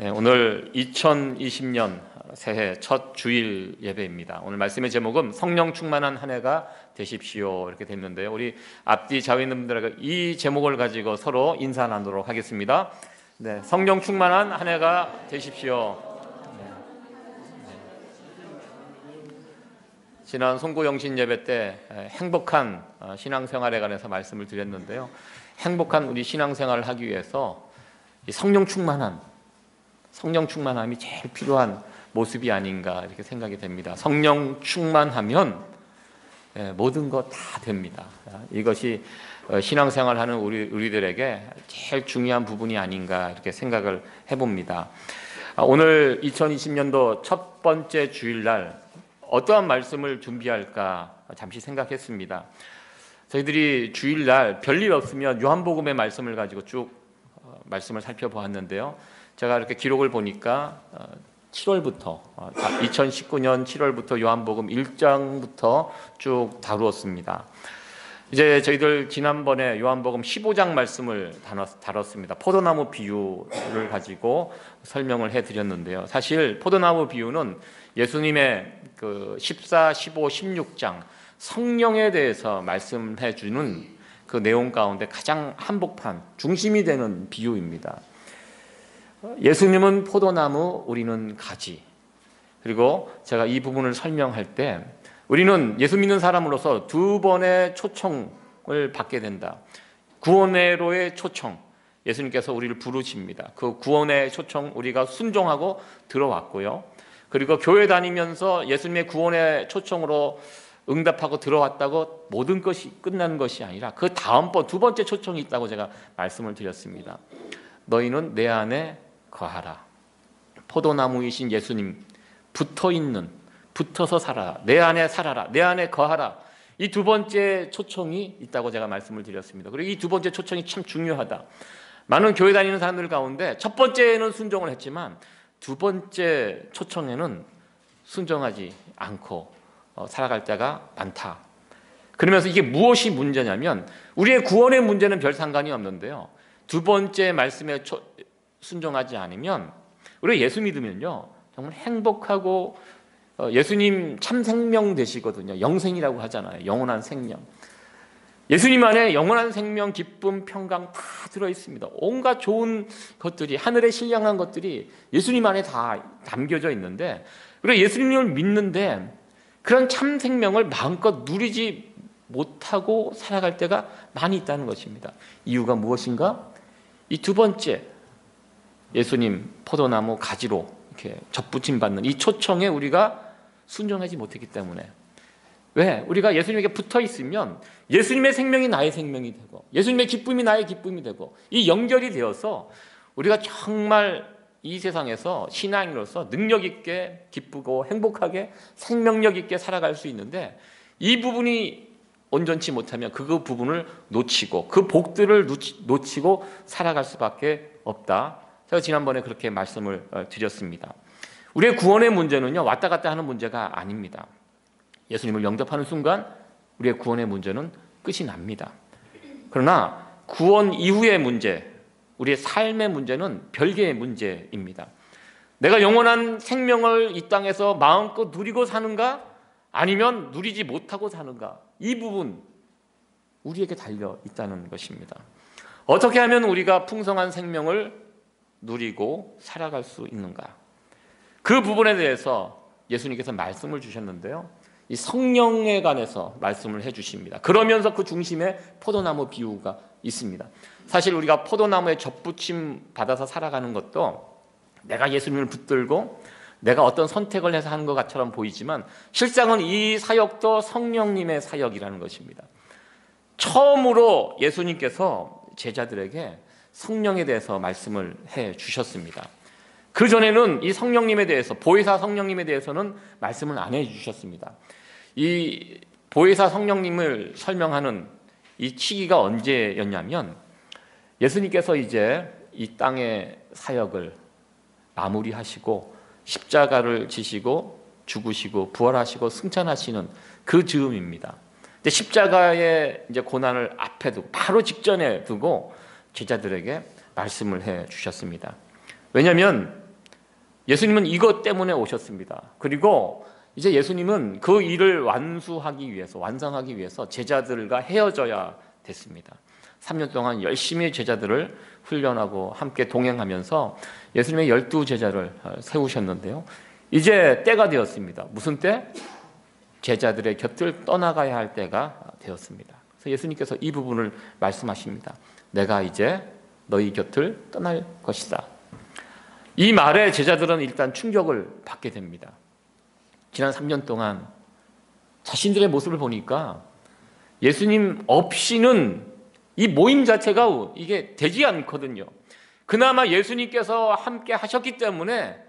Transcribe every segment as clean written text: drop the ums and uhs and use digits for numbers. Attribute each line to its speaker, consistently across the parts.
Speaker 1: 네, 오늘 2020년 새해 첫 주일 예배입니다. 오늘 말씀의 제목은 성령 충만한 한 해가 되십시오 이렇게 됐는데요. 우리 앞뒤 자매님들에게 이 제목을 가지고 서로 인사 나누도록 하겠습니다. 네, 성령 충만한 한 해가 되십시오. 지난 송구영신 예배 때 행복한 신앙생활에 관해서 말씀을 드렸는데요. 행복한 우리 신앙생활을 하기 위해서 이 성령 충만함이 제일 필요한 모습이 아닌가 이렇게 생각이 됩니다. 성령 충만하면 모든 거 다 됩니다. 이것이 신앙생활하는 우리들에게 제일 중요한 부분이 아닌가 이렇게 생각을 해봅니다. 오늘 2020년도 첫 번째 주일날 어떠한 말씀을 준비할까 잠시 생각했습니다. 저희들이 주일날 별일 없으면 요한복음의 말씀을 가지고 쭉 말씀을 살펴보았는데요. 제가 이렇게 기록을 보니까 7월부터 2019년 7월부터 요한복음 1장부터 쭉 다루었습니다. 이제 저희들 지난번에 요한복음 15장 말씀을 다뤘습니다. 포도나무 비유를 가지고 설명을 해드렸는데요. 사실 포도나무 비유는 예수님의 그 14, 15, 16장 성령에 대해서 말씀해 주는 그 내용 가운데 가장 한복판, 중심이 되는 비유입니다. 예수님은 포도나무, 우리는 가지. 그리고 제가 이 부분을 설명할 때 우리는 예수 믿는 사람으로서 두 번의 초청을 받게 된다. 구원회로의 초청, 예수님께서 우리를 부르십니다. 그 구원의 초청 우리가 순종하고 들어왔고요. 그리고 교회 다니면서 예수님의 구원의 초청으로 응답하고 들어왔다고 모든 것이 끝나는 것이 아니라 그 다음번 두 번째 초청이 있다고 제가 말씀을 드렸습니다. 너희는 내 안에 거하라. 포도나무이신 예수님 붙어서 살아라. 내 안에 살아라. 내 안에 거하라. 이 두 번째 초청이 있다고 제가 말씀을 드렸습니다. 그리고 이 두 번째 초청이 참 중요하다. 많은 교회 다니는 사람들 가운데 첫 번째는 순종을 했지만 두 번째 초청에는 순종하지 않고 살아갈 때가 많다. 그러면서 이게 무엇이 문제냐면 우리의 구원의 문제는 별 상관이 없는데요. 두 번째 말씀에 순종하지 않으면 우리가 예수 믿으면요 정말 행복하고 예수님 참 생명 되시거든요. 영생이라고 하잖아요. 영원한 생명. 예수님 안에 영원한 생명, 기쁨, 평강 다 들어있습니다. 온갖 좋은 것들이 하늘에 신령한 것들이 예수님 안에 다 담겨져 있는데 우리가 예수님을 믿는데 그런 참 생명을 마음껏 누리지 못하고 살아갈 때가 많이 있다는 것입니다. 이유가 무엇인가? 이 두 번째 예수님 포도나무 가지로 이렇게 접붙임 받는 이 초청에 우리가 순종하지 못했기 때문에. 왜? 우리가 예수님에게 붙어 있으면 예수님의 생명이 나의 생명이 되고 예수님의 기쁨이 나의 기쁨이 되고 이 연결이 되어서 우리가 정말 이 세상에서 신앙인으로서 능력 있게 기쁘고 행복하게 생명력 있게 살아갈 수 있는데 이 부분이 온전치 못하면 그 부분을 놓치고 그 복들을 놓치고 살아갈 수밖에 없다. 제가 지난번에 그렇게 말씀을 드렸습니다. 우리의 구원의 문제는요 왔다 갔다 하는 문제가 아닙니다. 예수님을 영접하는 순간 우리의 구원의 문제는 끝이 납니다. 그러나 구원 이후의 문제, 우리의 삶의 문제는 별개의 문제입니다. 내가 영원한 생명을 이 땅에서 마음껏 누리고 사는가 아니면 누리지 못하고 사는가, 이 부분 우리에게 달려 있다는 것입니다. 어떻게 하면 우리가 풍성한 생명을 누리고 살아갈 수 있는가, 그 부분에 대해서 예수님께서 말씀을 주셨는데요, 이 성령에 관해서 말씀을 해주십니다. 그러면서 그 중심에 포도나무 비유가 있습니다. 사실 우리가 포도나무에 접붙임 받아서 살아가는 것도 내가 예수님을 붙들고 내가 어떤 선택을 해서 하는 것처럼 보이지만 실상은 이 사역도 성령님의 사역이라는 것입니다. 처음으로 예수님께서 제자들에게 성령에 대해서 말씀을 해 주셨습니다. 그 전에는 이 성령님에 대해서, 보혜사 성령님에 대해서는 말씀을 안 해 주셨습니다. 이 보혜사 성령님을 설명하는 이 시기가 언제였냐면 예수님께서 이제 이 땅의 사역을 마무리하시고 십자가를 지시고 죽으시고 부활하시고 승천하시는 그 즈음입니다. 근데 십자가의 이제 고난을 앞에 두고 바로 직전에 두고 제자들에게 말씀을 해 주셨습니다. 왜냐하면 예수님은 이것 때문에 오셨습니다. 그리고 이제 예수님은 그 일을 완성하기 위해서 제자들과 헤어져야 됐습니다. 3년 동안 열심히 제자들을 훈련하고 함께 동행하면서 예수님의 12제자를 세우셨는데요. 이제 때가 되었습니다. 무슨 때? 제자들의 곁을 떠나가야 할 때가 되었습니다. 그래서 예수님께서 이 부분을 말씀하십니다. 내가 이제 너희 곁을 떠날 것이다. 이 말에 제자들은 일단 충격을 받게 됩니다. 지난 3년 동안 자신들의 모습을 보니까 예수님 없이는 이 모임 자체가 이게 되지 않거든요. 그나마 예수님께서 함께 하셨기 때문에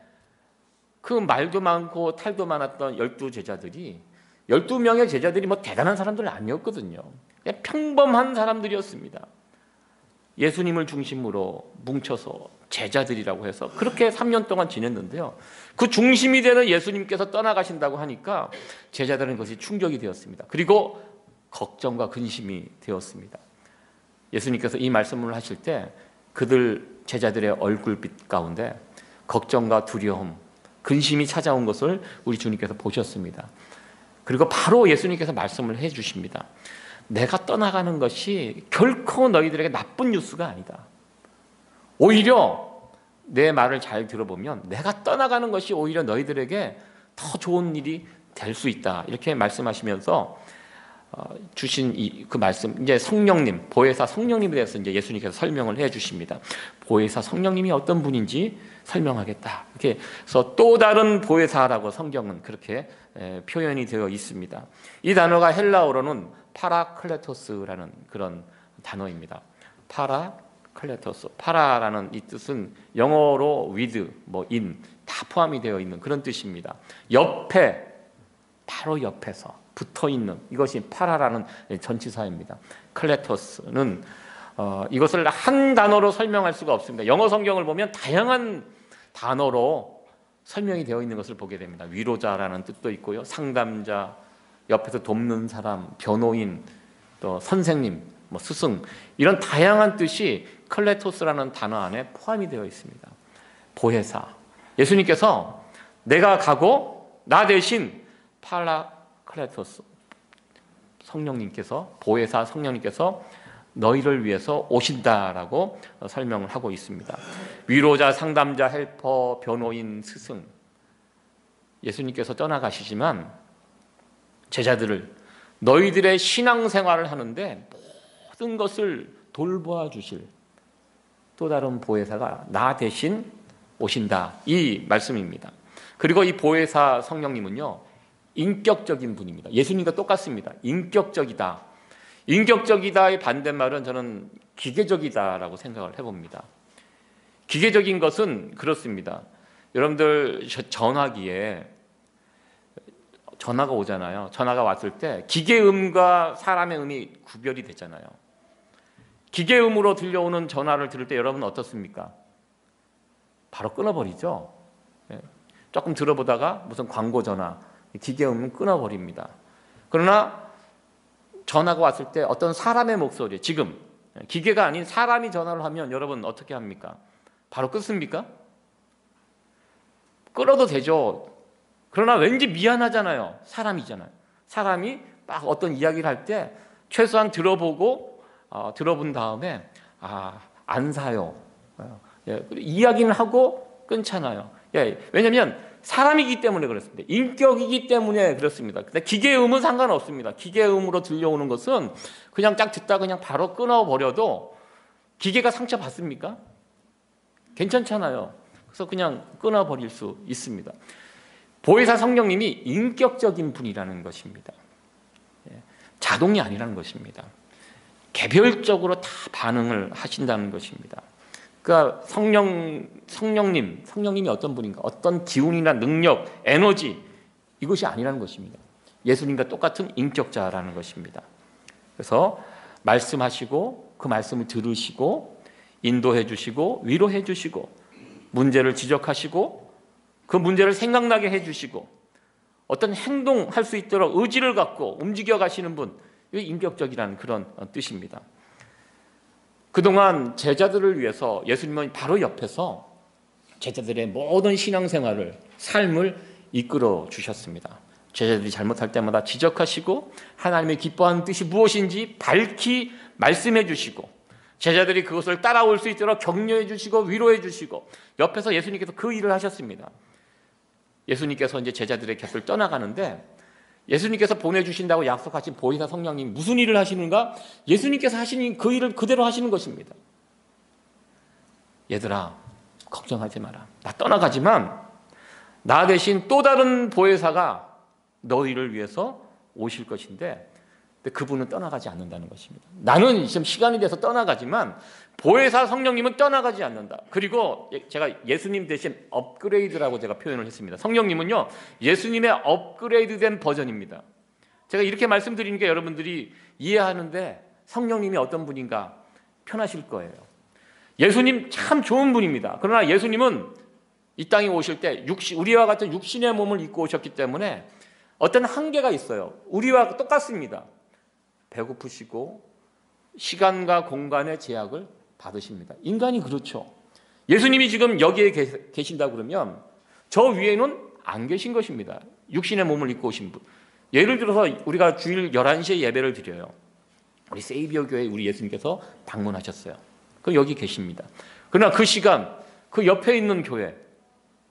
Speaker 1: 그 말도 많고 탈도 많았던 12제자들이 12명의 제자들이 뭐 대단한 사람들은 아니었거든요. 그냥 평범한 사람들이었습니다. 예수님을 중심으로 뭉쳐서 제자들이라고 해서 그렇게 3년 동안 지냈는데요. 그 중심이 되는 예수님께서 떠나가신다고 하니까 제자들은 그것이 충격이 되었습니다. 그리고 걱정과 근심이 되었습니다. 예수님께서 이 말씀을 하실 때 그들 제자들의 얼굴빛 가운데 걱정과 두려움, 근심이 찾아온 것을 우리 주님께서 보셨습니다. 그리고 바로 예수님께서 말씀을 해주십니다. 내가 떠나가는 것이 결코 너희들에게 나쁜 뉴스가 아니다. 오히려 내 말을 잘 들어보면 내가 떠나가는 것이 오히려 너희들에게 더 좋은 일이 될 수 있다. 이렇게 말씀하시면서 주신 그 말씀, 이제 성령님, 보혜사 성령님에 대해서 이제 예수님께서 설명을 해주십니다. 보혜사 성령님이 어떤 분인지 설명하겠다. 이렇게 해서 또 다른 보혜사라고 성경은 그렇게 표현이 되어 있습니다. 이 단어가 헬라어로는 파라클레토스라는 그런 단어입니다. 파라클레토스, 파라라는 이 뜻은 영어로 with, in 다 포함이 되어 있는 그런 뜻입니다. 옆에, 바로 옆에서 붙어있는, 이것이 파라라는 전치사입니다. 클레토스는 이것을 한 단어로 설명할 수가 없습니다. 영어 성경을 보면 다양한 단어로 설명이 되어 있는 것을 보게 됩니다. 위로자라는 뜻도 있고요, 상담자, 옆에서 돕는 사람, 변호인, 또 선생님, 스승, 이런 다양한 뜻이 클레토스라는 단어 안에 포함이 되어 있습니다. 보혜사, 예수님께서 내가 가고 나 대신 파라클레토스, 성령님께서, 보혜사 성령님께서 너희를 위해서 오신다라고 설명을 하고 있습니다. 위로자, 상담자, 헬퍼, 변호인, 스승, 예수님께서 떠나가시지만 제자들을, 너희들의 신앙생활을 하는데 모든 것을 돌보아 주실 또 다른 보혜사가 나 대신 오신다, 이 말씀입니다. 그리고 이 보혜사 성령님은요, 인격적인 분입니다. 예수님과 똑같습니다. 인격적이다. 인격적이다의 반대말은 저는 기계적이다라고 생각을 해봅니다. 기계적인 것은 그렇습니다. 여러분들 전화기에 전화가 오잖아요. 전화가 왔을 때 기계음과 사람의 음이 구별이 되잖아요. 기계음으로 들려오는 전화를 들을 때 여러분 어떻습니까? 바로 끊어버리죠. 조금 들어보다가 무슨 광고 전화, 기계음은 끊어버립니다. 그러나 전화가 왔을 때 어떤 사람의 목소리, 지금 기계가 아닌 사람이 전화를 하면 여러분 어떻게 합니까? 바로 끊습니까? 끊어도 되죠. 그러나 왠지 미안하잖아요. 사람이잖아요. 사람이 막 어떤 이야기를 할 때 최소한 들어보고 들어본 다음에 안 사요. 이야기는 하고 끊잖아요. 왜냐하면 사람이기 때문에 그렇습니다. 인격이기 때문에 그렇습니다. 근데 기계음은 상관없습니다. 기계음으로 들려오는 것은 그냥 딱 듣다 그냥 바로 끊어버려도 기계가 상처받습니까? 괜찮잖아요. 그래서 그냥 끊어버릴 수 있습니다. 보혜사 성령님이 인격적인 분이라는 것입니다. 자동이 아니라는 것입니다. 개별적으로 다 반응을 하신다는 것입니다. 그러니까 성령님이 어떤 분인가, 어떤 기운이나 능력, 에너지, 이것이 아니라는 것입니다. 예수님과 똑같은 인격자라는 것입니다. 그래서 말씀하시고 그 말씀을 들으시고 인도해 주시고 위로해 주시고 문제를 지적하시고 그 문제를 생각나게 해주시고 어떤 행동할 수 있도록 의지를 갖고 움직여 가시는 분, 이게 인격적이라는 그런 뜻입니다. 그동안 제자들을 위해서 예수님은 바로 옆에서 제자들의 모든 신앙생활을, 삶을 이끌어 주셨습니다. 제자들이 잘못할 때마다 지적하시고 하나님의 기뻐하는 뜻이 무엇인지 밝히 말씀해 주시고, 제자들이 그것을 따라올 수 있도록 격려해 주시고 위로해 주시고, 옆에서 예수님께서 그 일을 하셨습니다. 예수님께서 이제 제자들의 곁을 떠나가는데, 예수님께서 보내주신다고 약속하신 보혜사 성령님 무슨 일을 하시는가? 예수님께서 하시는 그 일을 그대로 하시는 것입니다. 얘들아, 걱정하지 마라. 나 떠나가지만 나 대신 또 다른 보혜사가 너희를 위해서 오실 것인데, 근데 그분은 떠나가지 않는다는 것입니다. 나는 지금 시간이 돼서 떠나가지만 보혜사 성령님은 떠나가지 않는다. 그리고 제가 예수님 대신 업그레이드라고 제가 표현을 했습니다. 성령님은요, 예수님의 업그레이드된 버전입니다. 제가 이렇게 말씀드리니까 여러분들이 이해하는데 성령님이 어떤 분인가 편하실 거예요. 예수님 참 좋은 분입니다. 그러나 예수님은 이 땅에 오실 때 우리와 같은 육신의 몸을 입고 오셨기 때문에 어떤 한계가 있어요. 우리와 똑같습니다. 배고프시고 시간과 공간의 제약을 받으십니다. 인간이 그렇죠. 예수님이 지금 여기에 계신다 그러면 저 위에는 안 계신 것입니다. 육신의 몸을 입고 오신 분. 예를 들어서 우리가 주일 11시에 예배를 드려요. 우리 세이비어 교회에 우리 예수님께서 방문하셨어요. 그 여기 계십니다. 그러나 그 시간, 그 옆에 있는 교회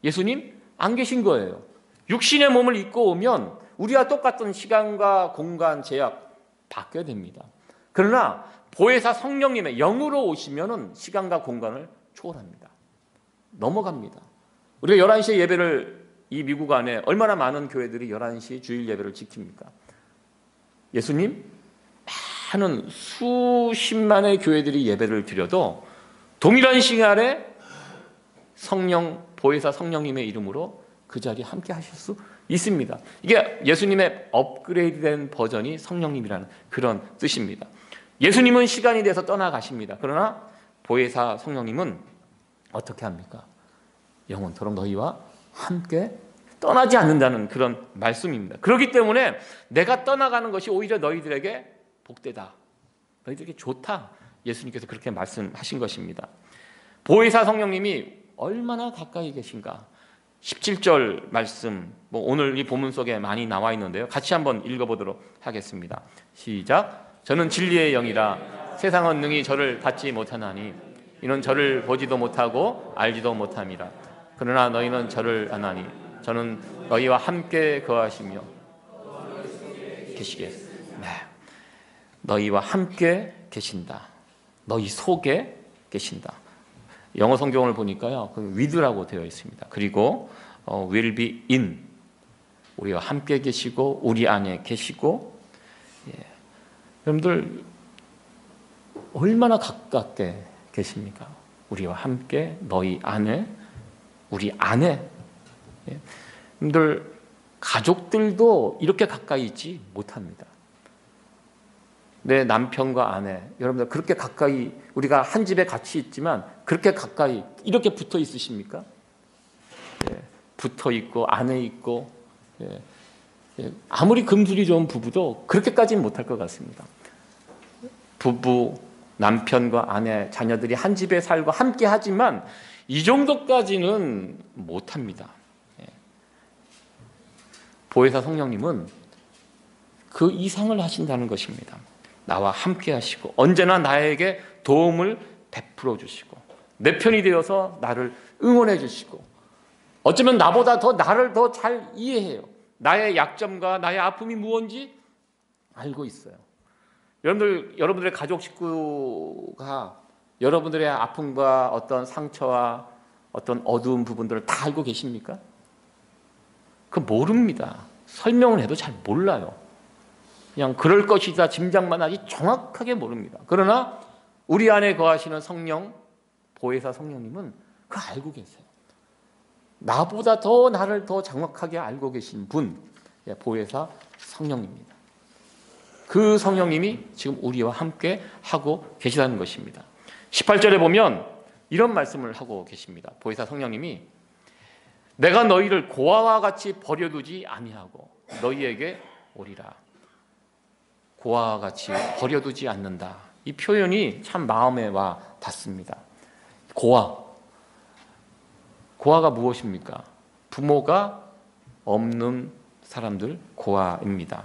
Speaker 1: 예수님 안 계신 거예요. 육신의 몸을 입고 오면 우리와 똑같은 시간과 공간 제약 받게 됩니다. 그러나 보혜사 성령님의 영으로 오시면은 시간과 공간을 초월합니다. 넘어갑니다. 우리가 11시에 예배를, 이 미국 안에 얼마나 많은 교회들이 11시 주일 예배를 지킵니까? 예수님 많은 수십만의 교회들이 예배를 드려도 동일한 시간에 성령, 보혜사 성령님의 이름으로 그 자리에 함께 하실 수 있습니다. 이게 예수님의 업그레이드된 버전이 성령님이라는 그런 뜻입니다. 예수님은 시간이 돼서 떠나가십니다. 그러나 보혜사 성령님은 어떻게 합니까? 영원토록 너희와 함께 떠나지 않는다는 그런 말씀입니다. 그렇기 때문에 내가 떠나가는 것이 오히려 너희들에게 복되다, 너희들에게 좋다, 예수님께서 그렇게 말씀하신 것입니다. 보혜사 성령님이 얼마나 가까이 계신가? 17절 말씀, 오늘 이 본문 속에 많이 나와 있는데요. 같이 한번 읽어보도록 하겠습니다. 시작. 저는 진리의 영이라 세상은 능히 저를 받지 못하나니 이는 저를 보지도 못하고 알지도 못함이라. 그러나 너희는 저를 아나니 저는 너희와 함께 거하시며 계시게. 네. 너희와 함께 계신다. 너희 속에 계신다. 영어 성경을 보니까요, 그 with라고 되어 있습니다. 그리고 will be in, 우리와 함께 계시고 우리 안에 계시고. 예. 여러분들 얼마나 가깝게 계십니까? 우리와 함께, 너희 안에, 우리 안에. 예. 여러분들 가족들도 이렇게 가까이 있지 못합니다. 내 남편과 아내, 여러분들 그렇게 가까이, 우리가 한 집에 같이 있지만 그렇게 가까이 이렇게 붙어 있으십니까? 예, 붙어 있고 안에 있고, 예, 예, 아무리 금술이 좋은 부부도 그렇게까지는 못할 것 같습니다. 부부, 남편과 아내, 자녀들이 한 집에 살고 함께 하지만 이 정도까지는 못합니다. 예. 보혜사 성령님은 그 이상을 하신다는 것입니다. 나와 함께 하시고 언제나 나에게 도움을 베풀어 주시고 내 편이 되어서 나를 응원해 주시고, 어쩌면 나보다 더 나를 더 잘 이해해요. 나의 약점과 나의 아픔이 무엇인지 알고 있어요. 여러분들의 가족 식구가 여러분들의 아픔과 어떤 상처와 어떤 어두운 부분들을 다 알고 계십니까? 그거 모릅니다. 설명을 해도 잘 몰라요. 그냥 그럴 것이다 짐작만 하지 정확하게 모릅니다. 그러나 우리 안에 거하시는 성령, 보혜사 성령님은 그거 알고 계세요. 나보다 더 나를 더 정확하게 알고 계신 분, 보혜사 성령입니다. 그 성령님이 지금 우리와 함께 하고 계시다는 것입니다. 18절에 보면 이런 말씀을 하고 계십니다. 보혜사 성령님이 내가 너희를 고아와 같이 버려두지 아니하고 너희에게 오리라. 고아와 같이 버려두지 않는다. 이 표현이 참 마음에 와 닿습니다. 고아. 고아가 무엇입니까? 부모가 없는 사람들, 고아입니다.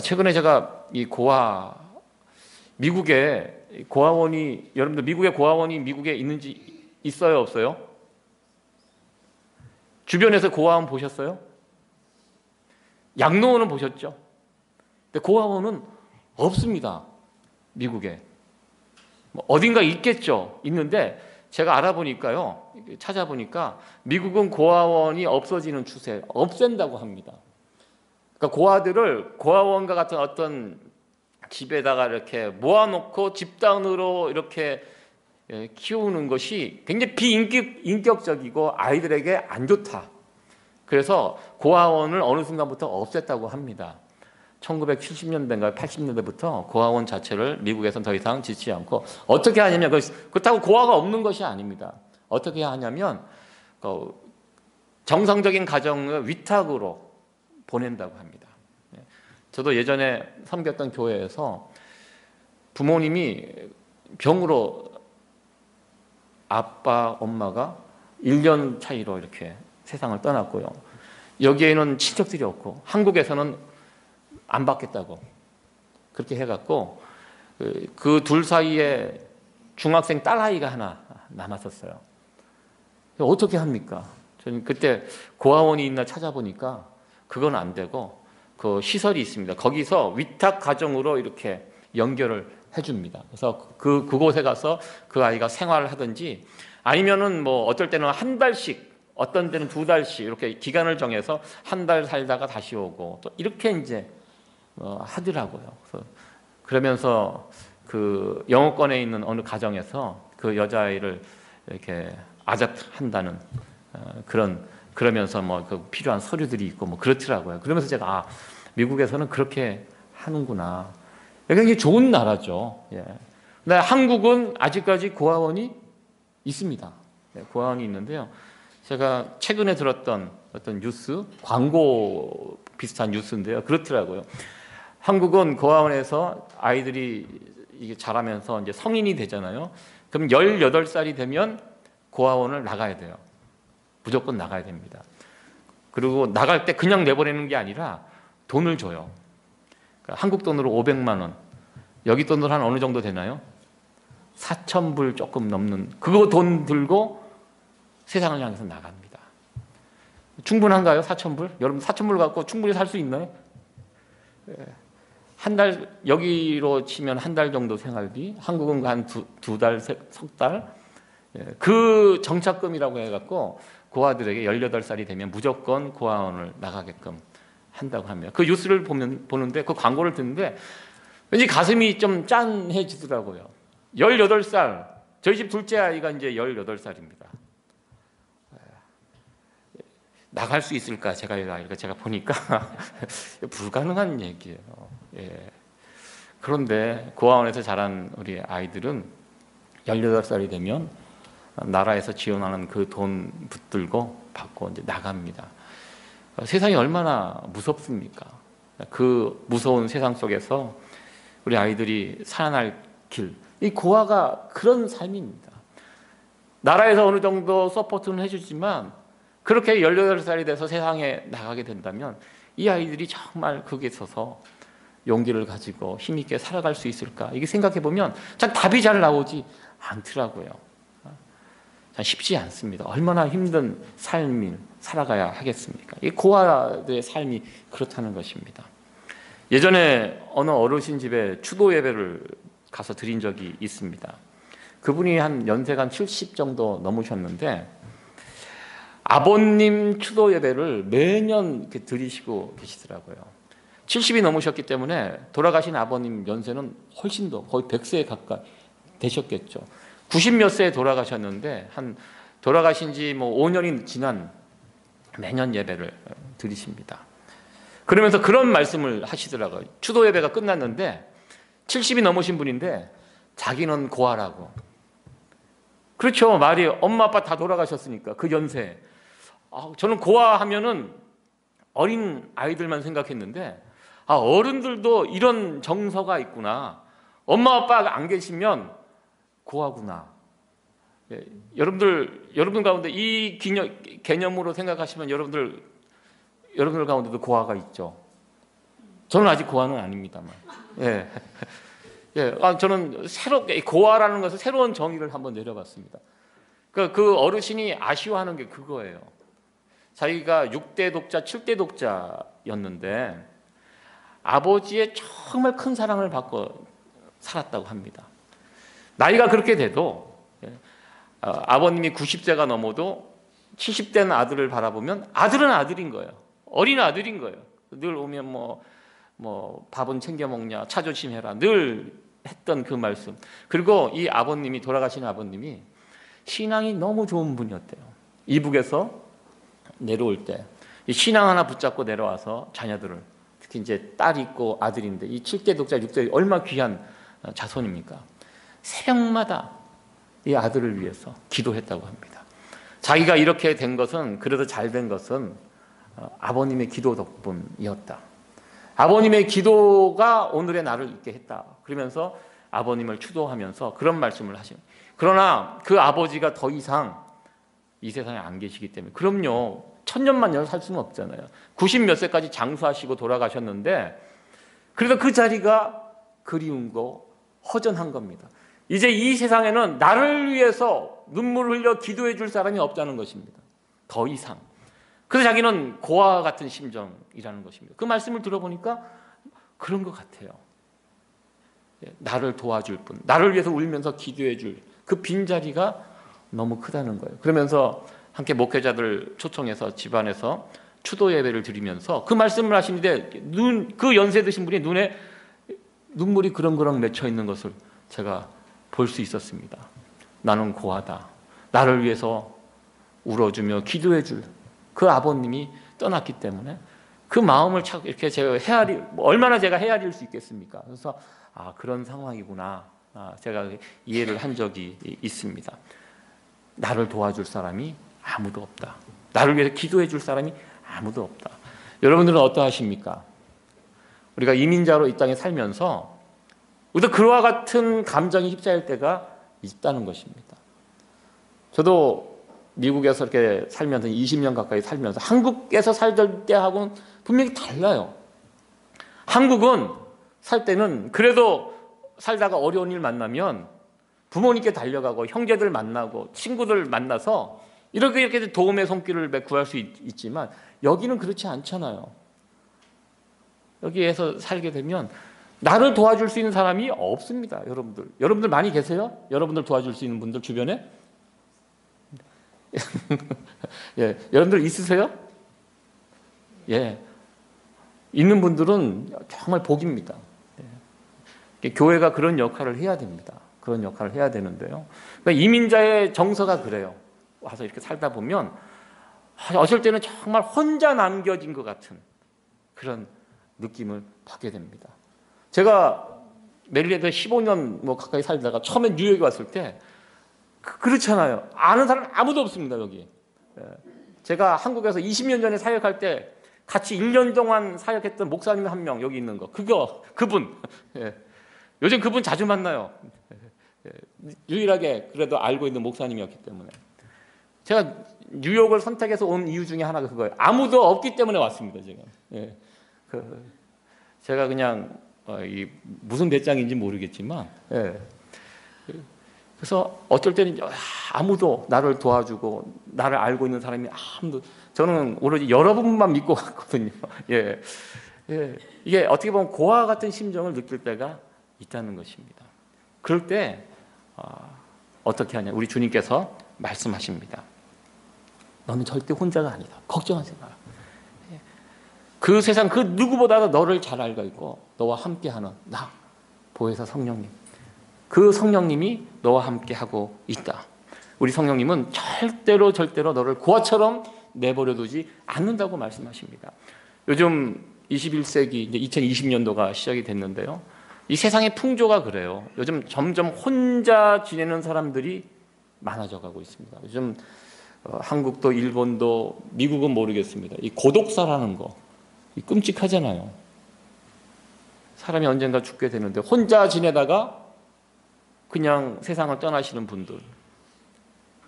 Speaker 1: 최근에 제가 이 고아, 미국에 고아원이, 여러분들 미국의 고아원이 미국에 있는지 있어요, 없어요? 주변에서 고아원 보셨어요? 양로원은 보셨죠? 근데 고아원은 없습니다, 미국에. 어딘가 있겠죠. 있는데 제가 알아보니까요, 찾아보니까 미국은 고아원이 없어지는 추세, 없앤다고 합니다. 그러니까 고아들을 고아원과 같은 어떤 집에다가 이렇게 모아놓고 집단으로 이렇게 키우는 것이 굉장히 비인격적이고 아이들에게 안 좋다. 그래서 고아원을 어느 순간부터 없앴다고 합니다. 1970년대인가 80년대부터 고아원 자체를 미국에서는 더 이상 짓지 않고, 어떻게 하냐면, 그렇다고 고아가 없는 것이 아닙니다. 어떻게 하냐면 정상적인 가정을 위탁으로 보낸다고 합니다. 저도 예전에 섬겼던 교회에서 부모님이 병으로, 아빠, 엄마가 1년 차이로 이렇게 세상을 떠났고요. 여기에는 친척들이 없고, 한국에서는 안 받겠다고 그렇게 해갖고 그 둘 사이에 중학생 딸아이가 하나 남았었어요. 어떻게 합니까? 저는 그때 고아원이 있나 찾아보니까 그건 안 되고 그 시설이 있습니다. 거기서 위탁 가정으로 이렇게 연결을 해줍니다. 그래서 그곳에 가서 그 아이가 생활을 하든지, 아니면은 뭐 어떨 때는 한 달씩, 어떤 때는 2달씩 이렇게 기간을 정해서 한 달 살다가 다시 오고, 또 이렇게 이제 하더라고요. 그러면서 그 영어권에 있는 어느 가정에서 그 여자아이를 이렇게 아잡한다는 그러면서 뭐 그 필요한 서류들이 있고 뭐 그렇더라고요. 그러면서 제가 미국에서는 그렇게 하는구나. 굉장히 좋은 나라죠. 예. 근데 한국은 아직까지 고아원이 있습니다. 네, 고아원이 있는데요. 제가 최근에 들었던 어떤 뉴스, 광고 비슷한 뉴스인데요. 그렇더라고요. 한국은 고아원에서 아이들이 이게 자라면서 이제 성인이 되잖아요. 그럼 18살이 되면 고아원을 나가야 돼요. 무조건 나가야 됩니다. 그리고 나갈 때 그냥 내보내는 게 아니라 돈을 줘요. 그러니까 한국 돈으로 500만 원, 여기 돈으로 한 어느 정도 되나요? 4,000불 조금 넘는 그거 돈 들고 세상을 향해서 나갑니다. 충분한가요? 4,000불? 여러분 4,000불 갖고 충분히 살 수 있나요? 한 달, 여기로 치면 한 달 정도 생활비, 한국은 한 두 달, 석 달, 그 정착금이라고 해갖고 고아들에게 18살이 되면 무조건 고아원을 나가게끔 한다고 합니다. 그 뉴스를 보는데, 그 광고를 듣는데 왠지 가슴이 좀 짠해지더라고요. 18살, 저희 집 둘째 아이가 이제 18살입니다. 나갈 수 있을까? 제가 보니까 불가능한 얘기예요. 예. 그런데 고아원에서 자란 우리 아이들은 18살이 되면 나라에서 지원하는 그 돈 붙들고 받고 이제 나갑니다. 세상이 얼마나 무섭습니까? 그 무서운 세상 속에서 우리 아이들이 살아날 길, 이 고아가 그런 삶입니다. 나라에서 어느 정도 서포트는 해주지만 그렇게 18살이 돼서 세상에 나가게 된다면 이 아이들이 정말 거기에 서서 용기를 가지고 힘있게 살아갈 수 있을까? 이게 생각해보면 참 답이 잘 나오지 않더라고요. 참 쉽지 않습니다. 얼마나 힘든 삶을 살아가야 하겠습니까? 이 고아들의 삶이 그렇다는 것입니다. 예전에 어느 어르신 집에 추도 예배를 가서 드린 적이 있습니다. 그분이 한 연세가 한 70 정도 넘으셨는데 아버님 추도 예배를 매년 이렇게 드리시고 계시더라고요. 70이 넘으셨기 때문에 돌아가신 아버님 연세는 훨씬 더 거의 100세에 가까이 되셨겠죠. 90몇 세에 돌아가셨는데 돌아가신 지 뭐 5년이 지난 매년 예배를 드리십니다. 그러면서 그런 말씀을 하시더라고요. 추도 예배가 끝났는데 70이 넘으신 분인데 자기는 고아라고. 그렇죠. 말이 엄마 아빠 다 돌아가셨으니까 그 연세에. 저는 고아하면은 어린 아이들만 생각했는데 어른들도 이런 정서가 있구나. 엄마 아빠가 안 계시면 고아구나. 예, 여러분들 가운데 이 개념으로 생각하시면 여러분들 가운데도 고아가 있죠. 저는 아직 고아는 아닙니다만. 예. 예, 저는 고아라는 것을 새로운 정의를 한번 내려봤습니다. 그 어르신이 아쉬워하는 게 그거예요. 자기가 6대 독자, 7대 독자였는데 아버지의 정말 큰 사랑을 받고 살았다고 합니다. 나이가 그렇게 돼도 아버님이 90세가 넘어도 70된 아들을 바라보면 아들은 아들인 거예요. 어린 아들인 거예요. 늘 오면 뭐 밥은 챙겨 먹냐, 차 조심해라, 늘 했던 그 말씀. 그리고 이 아버님이, 돌아가신 아버님이 신앙이 너무 좋은 분이었대요. 이북에서 내려올 때 이 신앙 하나 붙잡고 내려와서 자녀들을, 특히 이제 딸이 있고 아들인데, 이 7대 독자, 6대 얼마나 귀한 자손입니까? 새벽마다 이 아들을 위해서 기도했다고 합니다. 자기가 이렇게 된 것은, 그래도 잘 된 것은 아버님의 기도 덕분이었다. 아버님의 기도가 오늘의 나를 있게 했다. 그러면서 아버님을 추도하면서 그런 말씀을 하시는. 그러나 그 아버지가 더 이상 이 세상에 안 계시기 때문에, 그럼요, 천년만년 살 수는 없잖아요. 90 몇 세까지 장수하시고 돌아가셨는데, 그래도 그 자리가 그리운 거, 허전한 겁니다. 이제 이 세상에는 나를 위해서 눈물을 흘려 기도해 줄 사람이 없다는 것입니다. 더 이상. 그래서 자기는 고아와 같은 심정이라는 것입니다. 그 말씀을 들어보니까 그런 것 같아요. 나를 도와줄 분, 나를 위해서 울면서 기도해 줄 그 빈자리가 너무 크다는 거예요. 그러면서 함께 목회자들 초청해서 집안에서 추도 예배를 드리면서 그 말씀을 하시는데, 그 연세 드신 분이 눈에 눈물이 그렁그렁 맺혀 있는 것을 제가 볼 수 있었습니다. 나는 고아다. 나를 위해서 울어주며 기도해줄 그 아버님이 떠났기 때문에 그 마음을 참 이렇게 제가 얼마나 제가 헤아릴 수 있겠습니까? 그래서 그런 상황이구나. 제가 이해를 한 적이 있습니다. 나를 도와줄 사람이 아무도 없다. 나를 위해서 기도해줄 사람이 아무도 없다. 여러분들은 어떠하십니까? 우리가 이민자로 이 땅에 살면서 우리도 그와 같은 감정이 휩싸일 때가 있다는 것입니다. 저도 미국에서 이렇게 살면서 20년 가까이 살면서 한국에서 살던 때하고는 분명히 달라요. 한국은 살 때는 그래도 살다가 어려운 일 만나면 부모님께 달려가고 형제들 만나고 친구들 만나서 이렇게 도움의 손길을 구할 수 있지만, 여기는 그렇지 않잖아요. 여기에서 살게 되면 나를 도와줄 수 있는 사람이 없습니다. 여러분들 많이 계세요? 여러분들 도와줄 수 있는 분들 주변에? 예, 여러분들 있으세요? 예, 있는 분들은 정말 복입니다. 예. 교회가 그런 역할을 해야 됩니다. 그런 역할을 해야 되는데요. 그러니까 이민자의 정서가 그래요. 와서 이렇게 살다 보면 어쩔 때는 정말 혼자 남겨진 것 같은 그런 느낌을 받게 됩니다. 제가 메릴랜드에 15년 가까이 살다가 처음에 뉴욕에 왔을 때 그렇잖아요. 아는 사람 아무도 없습니다, 여기. 제가 한국에서 20년 전에 사역할 때 같이 1년 동안 사역했던 목사님 한 명 여기 있는 거. 그분. 요즘 그분 자주 만나요. 유일하게 그래도 알고 있는 목사님이었기 때문에. 제가 뉴욕을 선택해서 온 이유 중에 하나가 그거예요. 아무도 없기 때문에 왔습니다, 제가. 제가 그냥 무슨 배짱인지 모르겠지만, 그래서 어쩔 때는 아무도 나를 도와주고 나를 알고 있는 사람이 아무도, 저는 오로지 여러분만 믿고 갔거든요. 이게 어떻게 보면 고아 같은 심정을 느낄 때가 있다는 것입니다. 그럴 때 어떻게 하냐? 우리 주님께서 말씀하십니다. 너는 절대 혼자가 아니다. 걱정하지 마라. 그 세상 그 누구보다도 너를 잘 알고 있고 너와 함께하는 나, 보혜사 성령님, 그 성령님이 너와 함께하고 있다. 우리 성령님은 절대로 너를 고아처럼 내버려 두지 않는다고 말씀하십니다. 요즘 21세기 이제 2020년도가 시작이 됐는데요. 이 세상의 풍조가 그래요. 요즘 점점 혼자 지내는 사람들이 많아져 가고 있습니다. 요즘 한국도 일본도 미국은 모르겠습니다. 이 고독사라는 거 끔찍하잖아요. 사람이 언젠가 죽게 되는데 혼자 지내다가 그냥 세상을 떠나시는 분들,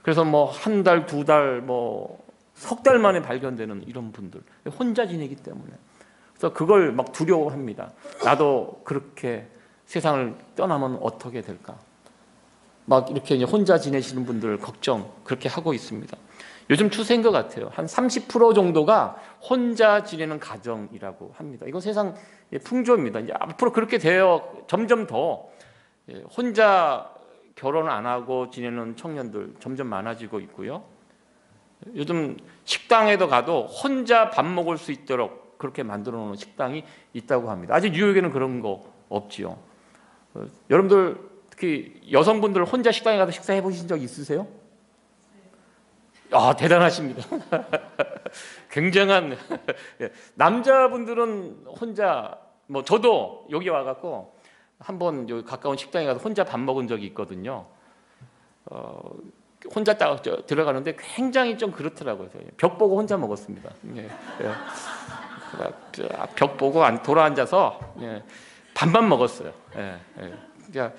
Speaker 1: 그래서 뭐 한 달, 두 달, 뭐 석 달 만에 발견되는 이런 분들, 혼자 지내기 때문에. 그래서 그걸 막 두려워합니다. 나도 그렇게 세상을 떠나면 어떻게 될까? 막 이렇게 이제 혼자 지내시는 분들 걱정 그렇게 하고 있습니다. 요즘 추세인 것 같아요. 한 30% 정도가 혼자 지내는 가정이라고 합니다. 이건 세상 풍조입니다. 이제 앞으로 그렇게 되어 점점 더 혼자 결혼 안 하고 지내는 청년들 점점 많아지고 있고요. 요즘 식당에도 가도 혼자 밥 먹을 수 있도록 그렇게 만들어 놓은 식당이 있다고 합니다. 아직 뉴욕에는 그런 거 없지요. 여러분들 특히 여성분들 혼자 식당에 가서 식사해 보신 적 있으세요? 아, 대단하십니다. 굉장한 남자분들은 혼자 뭐 저도 여기 와갖고 한번 여기 가까운 식당에 가서 혼자 밥 먹은 적이 있거든요. 혼자 딱 들어가는데 굉장히 좀 그렇더라고요. 벽 보고 혼자 먹었습니다. 예, 예. 벽 보고 돌아 앉아서 반만 먹었어요. 예, 예.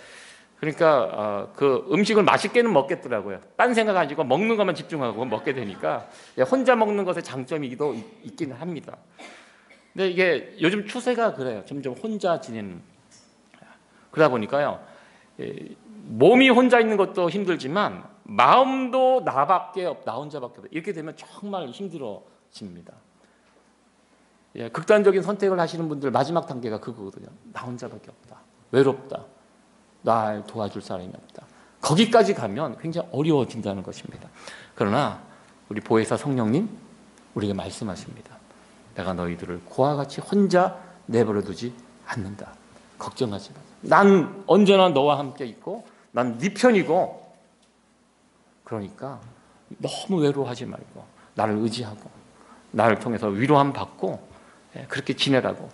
Speaker 1: 그러니까 그 음식을 맛있게는 먹겠더라고요. 딴 생각 가지고 먹는 것만 집중하고 먹게 되니까 혼자 먹는 것의 장점이기도 있기는 합니다. 근데 이게 요즘 추세가 그래요. 점점 혼자 지내는. 그러다 보니까요, 몸이 혼자 있는 것도 힘들지만 마음도 나 혼자밖에 없다. 이렇게 되면 정말 힘들어집니다. 극단적인 선택을 하시는 분들 마지막 단계가 그거거든요. 나 혼자밖에 없다. 외롭다. 날 도와줄 사람이 없다. 거기까지 가면 굉장히 어려워진다는 것입니다. 그러나 우리 보혜사 성령님 우리에게 말씀하십니다. 내가 너희들을 그와 같이 혼자 내버려두지 않는다. 걱정하지 마. 난 언제나 너와 함께 있고 난 네 편이고, 그러니까 너무 외로워하지 말고 나를 의지하고 나를 통해서 위로함 받고 그렇게 지내라고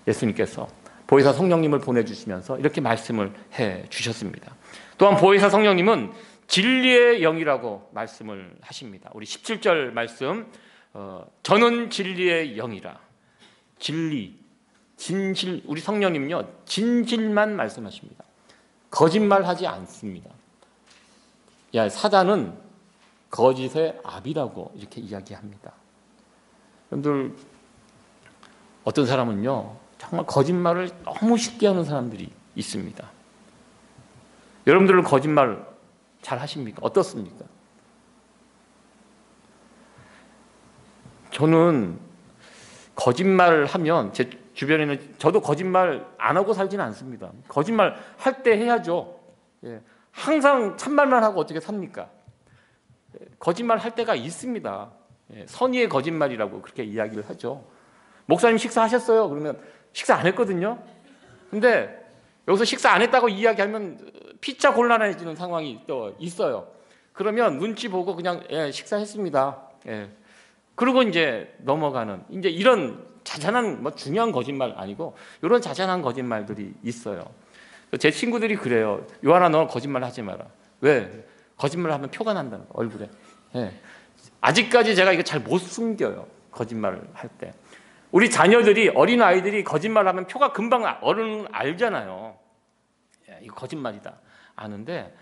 Speaker 1: 예수님께서 보혜사 성령님을 보내주시면서 이렇게 말씀을 해주셨습니다. 또한 보혜사 성령님은 진리의 영이라고 말씀을 하십니다. 우리 17절 말씀, 저는 진리의 영이라. 진리, 진실, 우리 성령님은요 진실만 말씀하십니다. 거짓말하지 않습니다. 사단은 거짓의 압이라고 이렇게 이야기합니다. 여러분들 어떤 사람은요 정말 거짓말을 너무 쉽게 하는 사람들이 있습니다. 여러분들은 거짓말 잘 하십니까? 어떻습니까? 저는 거짓말을 하면 제 주변에는, 저도 거짓말 안 하고 살지는 않습니다. 거짓말 할 때 해야죠. 항상 참말만 하고 어떻게 삽니까? 거짓말 할 때가 있습니다. 선의의 거짓말이라고 그렇게 이야기를 하죠. 목사님 식사하셨어요? 그러면 식사 안 했거든요. 근데 여기서 식사 안 했다고 이야기하면 피차 곤란해지는 상황이 또 있어요. 그러면 눈치 보고 그냥 식사했습니다. 그리고 이제 넘어가는, 이제 이런 자잘한 뭐 중요한 거짓말 아니고 이런 자잘한 거짓말들이 있어요. 제 친구들이 그래요. 요한아, 너 거짓말 하지 마라. 왜? 거짓말 하면 표가 난다는 거, 얼굴에. 아직까지 제가 이거 잘 못 숨겨요. 거짓말을 할 때. 우리 자녀들이, 어린 아이들이 거짓말하면 표가 금방 어른은 알잖아요. 이거 거짓말이다 아는데,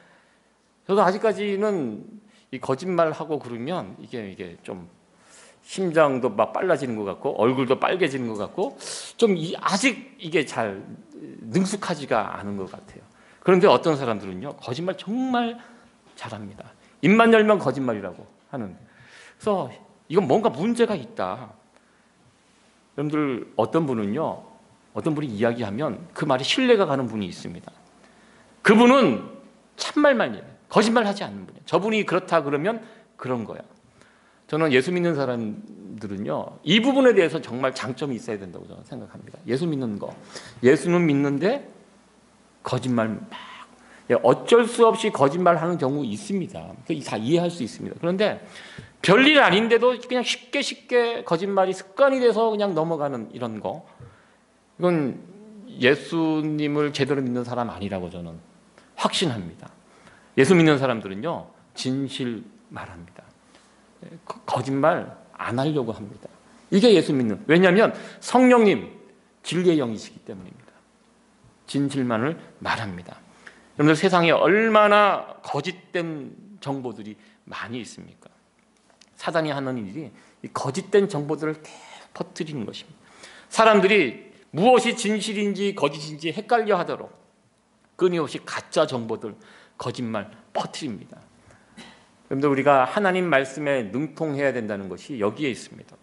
Speaker 1: 저도 아직까지는 이 거짓말하고 그러면 이게 좀 심장도 막 빨라지는 것 같고 얼굴도 빨개지는 것 같고 좀 아직 이게 잘 능숙하지가 않은 것 같아요. 그런데 어떤 사람들은요 거짓말 정말 잘합니다. 입만 열면 거짓말이라고 하는. 그래서 이건 뭔가 문제가 있다. 여러분들 어떤 분이 이야기하면 그 말이 신뢰가 가는 분이 있습니다. 그분은 참말만 해요. 거짓말하지 않는 분이에요. 저분이 그렇다 그러면 그런 거야. 저는 예수 믿는 사람들은요 이 부분에 대해서 정말 장점이 있어야 된다고 저는 생각합니다. 예수 믿는 거, 예수는 믿는데 거짓말 막 어쩔 수 없이 거짓말하는 경우 있습니다. 다 이해할 수 있습니다. 그런데 별일 아닌데도 그냥 쉽게 거짓말이 습관이 돼서 그냥 넘어가는 이런 거, 이건 예수님을 제대로 믿는 사람 아니라고 저는 확신합니다. 예수 믿는 사람들은요 진실 말합니다. 거짓말 안 하려고 합니다. 이게 예수 믿는, 왜냐하면 성령님 진리의 영이시기 때문입니다. 진실만을 말합니다. 여러분들 세상에 얼마나 거짓된 정보들이 많이 있습니까? 사단이 하는 일이 이 거짓된 정보들을 계속 퍼뜨리는 것입니다. 사람들이 무엇이 진실인지 거짓인지 헷갈려 하도록 끊임없이 가짜 정보들, 거짓말 퍼뜨립니다. 그런데 우리가 하나님 말씀에 능통해야 된다는 것이 여기에 있습니다.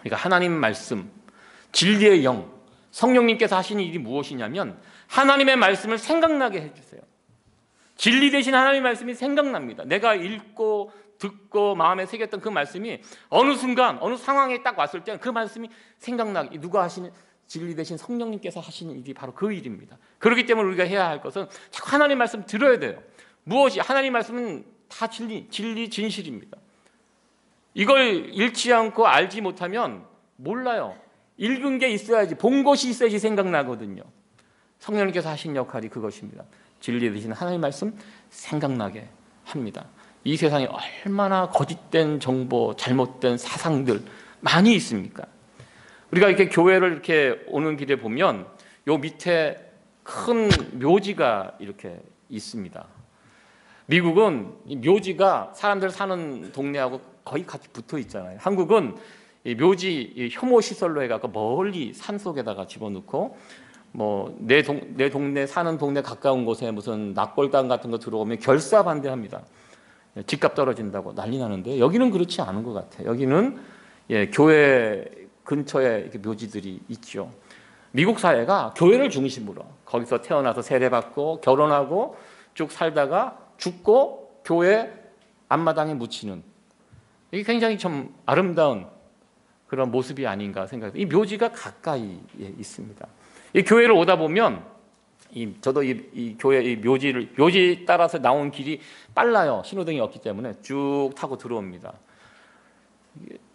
Speaker 1: 그러니까 하나님 말씀, 진리의 영, 성령님께서 하시는 일이 무엇이냐면 하나님의 말씀을 생각나게 해주세요. 진리 대신 하나님의 말씀이 생각납니다. 내가 읽고 듣고 마음에 새겼던 그 말씀이 어느 순간 어느 상황에 딱 왔을 때 그 말씀이 생각나게, 누가 하시는, 진리 대신 성령님께서 하시는 일이 바로 그 일입니다. 그렇기 때문에 우리가 해야 할 것은 자꾸 하나님 말씀 들어야 돼요. 무엇이, 하나님 말씀은 다 진리, 진실입니다. 이걸 잃지 않고 알지 못하면 몰라요. 읽은 게 있어야지, 본 것이 있어야지 생각나거든요. 성령님께서 하신 역할이 그것입니다. 진리 대신 하나님 말씀 생각나게 합니다. 이 세상에 얼마나 거짓된 정보, 잘못된 사상들 많이 있습니까? 우리가 이렇게 교회를 이렇게 오는 길에 보면 요 밑에 큰 묘지가 이렇게 있습니다. 미국은 이 묘지가 사람들 사는 동네하고 거의 같이 붙어 있잖아요. 한국은 이 묘지 혐오 시설로 해갖고 멀리 산 속에다가 집어넣고 뭐 내 동네 사는 동네 가까운 곳에 무슨 낙골당 같은 거 들어오면 결사 반대합니다. 집값 떨어진다고 난리 나는데 여기는 그렇지 않은 것 같아요. 여기는 교회 근처에 이렇게 묘지들이 있죠. 미국 사회가 교회를 중심으로 거기서 태어나서 세례받고 결혼하고 쭉 살다가 죽고 교회 앞마당에 묻히는, 이게 굉장히 좀 아름다운 그런 모습이 아닌가 생각해요. 이 묘지가 가까이에 있습니다. 이 교회를 오다 보면 저도 이 교회 이 묘지 따라서 나온 길이 빨라요. 신호등이 없기 때문에 쭉 타고 들어옵니다.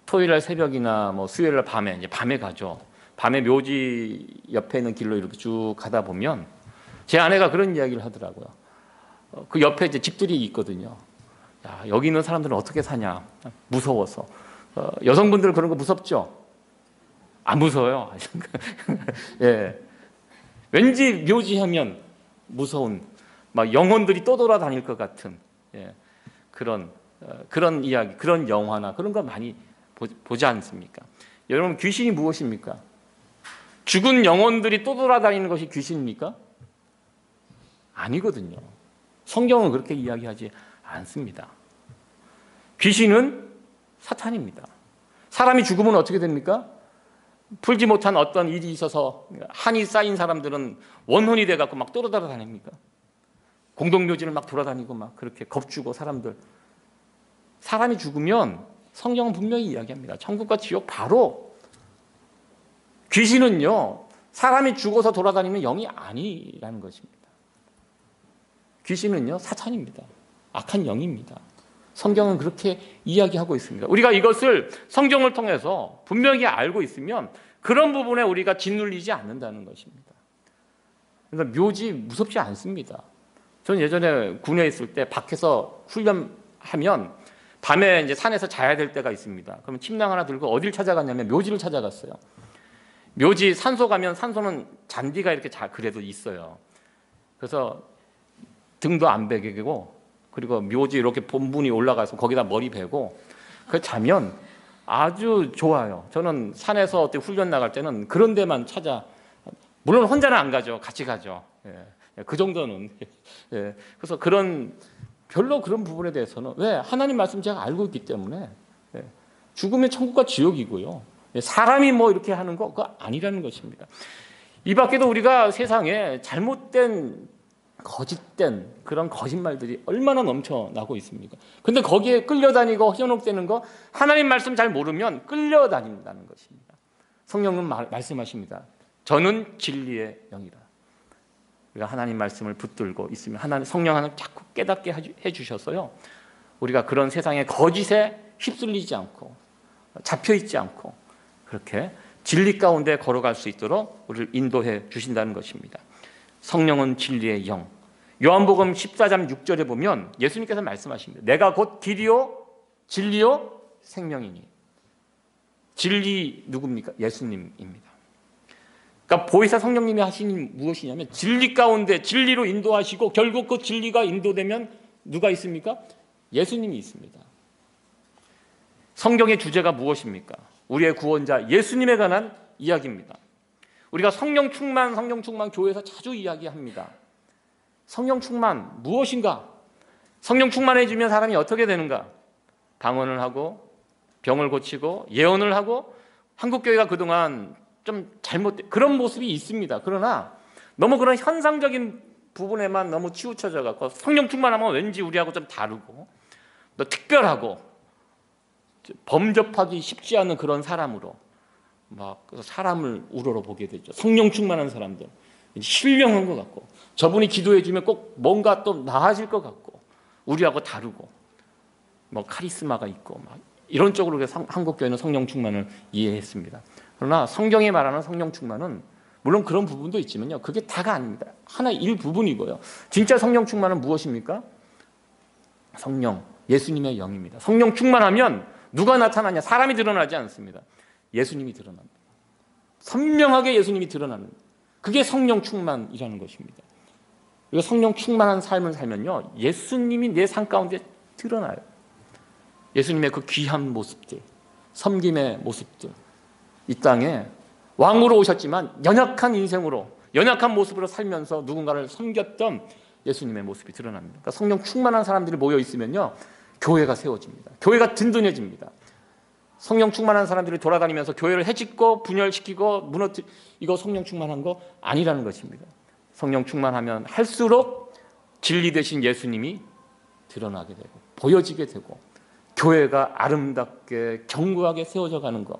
Speaker 1: 토요일 새벽이나 뭐 수요일 밤에, 이제 밤에 가죠. 밤에 묘지 옆에 있는 길로 이렇게 쭉 가다 보면 제 아내가 그런 이야기를 하더라고요. 그 옆에 이제 집들이 있거든요. 야, 여기 있는 사람들은 어떻게 사냐? 무서워서. 여성분들 그런 거 무섭죠? 안 무서워요. 예. 왠지 묘지하면 무서운, 막 영혼들이 떠돌아다닐 것 같은, 예, 그런 이야기, 그런 영화나 그런 거 많이 보지 않습니까? 여러분, 귀신이 무엇입니까? 죽은 영혼들이 떠돌아다니는 것이 귀신입니까? 아니거든요. 성경은 그렇게 이야기하지 않습니다. 귀신은 사탄입니다. 사람이 죽으면 어떻게 됩니까? 풀지 못한 어떤 일이 있어서 한이 쌓인 사람들은 원혼이 돼갖고 막 떠돌아다닙니까? 공동묘지를 막 돌아다니고 막 그렇게 겁주고 사람이 죽으면 성경은 분명히 이야기합니다. 천국과 지옥 바로. 귀신은요, 사람이 죽어서 돌아다니는 영이 아니라는 것입니다. 귀신은요, 사탄입니다. 악한 영입니다. 성경은 그렇게 이야기하고 있습니다. 우리가 이것을 성경을 통해서 분명히 알고 있으면 그런 부분에 우리가 짓눌리지 않는다는 것입니다. 그러니까 묘지 무섭지 않습니다. 저는 예전에 군에 있을 때 밖에서 훈련하면 밤에 이제 산에서 자야 될 때가 있습니다. 그러면 침낭 하나 들고 어딜 찾아갔냐면 묘지를 찾아갔어요. 묘지 산소 가면 산소는 잔디가 이렇게 그래도 있어요. 그래서 등도 안 베기고, 그리고 묘지 이렇게 본분이 올라가서 거기다 머리 베고 그 자면 아주 좋아요. 저는 산에서 어떻게 훈련 나갈 때는 그런 데만 물론 혼자는 안 가죠. 같이 가죠. 예, 그 정도는. 예, 그래서 별로 그런 부분에 대해서는, 왜? 하나님 말씀 제가 알고 있기 때문에. 예, 죽으면 천국과 지옥이고요. 예, 사람이 뭐 이렇게 하는 거 그거 아니라는 것입니다. 이 밖에도 우리가 세상에 잘못된, 거짓된 그런 거짓말들이 얼마나 넘쳐나고 있습니까? 근데 거기에 끌려다니고 현혹되는 거, 하나님 말씀 잘 모르면 끌려다닌다는 것입니다. 성령은 말씀하십니다. 저는 진리의 영이라. 우리가 하나님 말씀을 붙들고 있으면 성령 하나님 자꾸 깨닫게 해주셔서요, 우리가 그런 세상의 거짓에 휩쓸리지 않고 잡혀있지 않고 그렇게 진리 가운데 걸어갈 수 있도록 우리를 인도해 주신다는 것입니다. 성령은 진리의 영. 요한복음 14장 6절에 보면 예수님께서 말씀하십니다. 내가 곧 길이요 진리요 생명이니. 진리 누굽니까? 예수님입니다. 그러니까 보혜사 성령님이 하시는 무엇이냐면 진리 가운데 진리로 인도하시고, 결국 그 진리가 인도되면 누가 있습니까? 예수님이 있습니다. 성경의 주제가 무엇입니까? 우리의 구원자 예수님에 관한 이야기입니다. 우리가 성령 충만 교회에서 자주 이야기합니다. 성령 충만 무엇인가? 성령 충만해지면 사람이 어떻게 되는가? 방언을 하고 병을 고치고 예언을 하고, 한국교회가 그동안 좀 잘못된 그런 모습이 있습니다. 그러나 너무 그런 현상적인 부분에만 너무 치우쳐져 갖고 성령 충만하면 왠지 우리하고 좀 다르고 또 특별하고 범접하기 쉽지 않은 그런 사람으로 막 사람을 우러러보게 되죠. 성령 충만한 사람들, 신령한 것 같고, 저분이 기도해주면 꼭 뭔가 또 나아질 것 같고, 우리하고 다르고 뭐 카리스마가 있고 막 이런 쪽으로 한국교회는 성령 충만을 이해했습니다. 그러나 성경이 말하는 성령 충만은 물론 그런 부분도 있지만요, 그게 다가 아닙니다. 하나 일부분이고요. 진짜 성령 충만은 무엇입니까? 성령, 예수님의 영입니다. 성령 충만하면 누가 나타나냐? 사람이 드러나지 않습니다. 예수님이 드러납니다. 선명하게 예수님이 드러나는, 그게 성령 충만이라는 것입니다. 우리가 성령 충만한 삶을 살면요, 예수님이 내 삶 가운데 드러나요. 예수님의 그 귀한 모습들, 섬김의 모습들, 이 땅에 왕으로 오셨지만 연약한 인생으로, 연약한 모습으로 살면서 누군가를 섬겼던 예수님의 모습이 드러납니다. 그러니까 성령 충만한 사람들이 모여 있으면요, 교회가 세워집니다. 교회가 든든해집니다. 성령 충만한 사람들이 돌아다니면서 교회를 해집고 분열시키고 이거 성령 충만한 거 아니라는 것입니다. 성령 충만하면 할수록 진리 되신 예수님이 드러나게 되고 보여지게 되고 교회가 아름답게 견고하게 세워져 가는 것,